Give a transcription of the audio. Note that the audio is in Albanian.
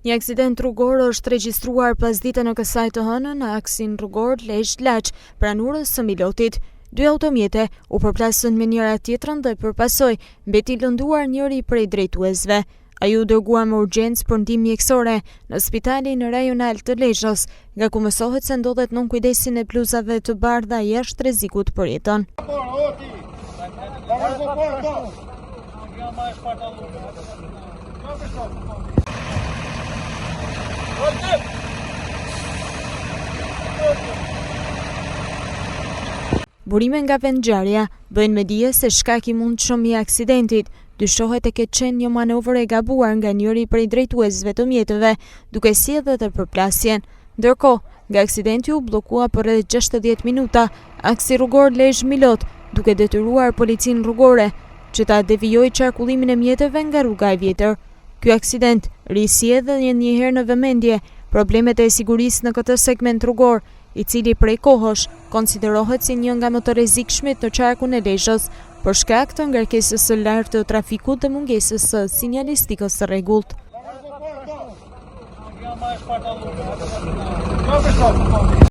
Një aksident rrugor është regjistruar pas dite në kësaj të hënën në aksin rrugor Lezhë-Laç, pranurës së Milotit. 2 automjete u përplasën me njëra tjetrën dhe përpasoj mbeti lënduar njëri prej drejtuesve. Ai u dërguar me urgjencë për ndihmë mjekësore në spitalin rajonal të Lezhës, nga ku mësohet se ndodhet nën kujdesin e bluzave të bardha jashtë rrezikut për jetën. Burime nga vendngjarja bëjnë me dije se shkaki i mundshëm i aksidentit dyshohet të ketë qenë një manovër e gabuar nga njëri prej drejtuesve të mjeteve, duke sjellë të përplasjen. Ndërkohë, nga aksidenti u bllokua për rreth 60 minuta aksi rrugor Lezhë-Milot, duke detyruar policinë rrugore që ta devijojë qarkullimin e mjeteve nga rruga e vjetër. Ky aksident risjellë një herë në vëmendje problemet e sigurisë në këtë segment rrugor, i cili prej kohësh konsiderohet si një nga më të rrezikshmit në qarkun e Lezhës, për shkak të ngarkesës së lartë të trafikut dhe mungesës së sinjalistikës së rregullt.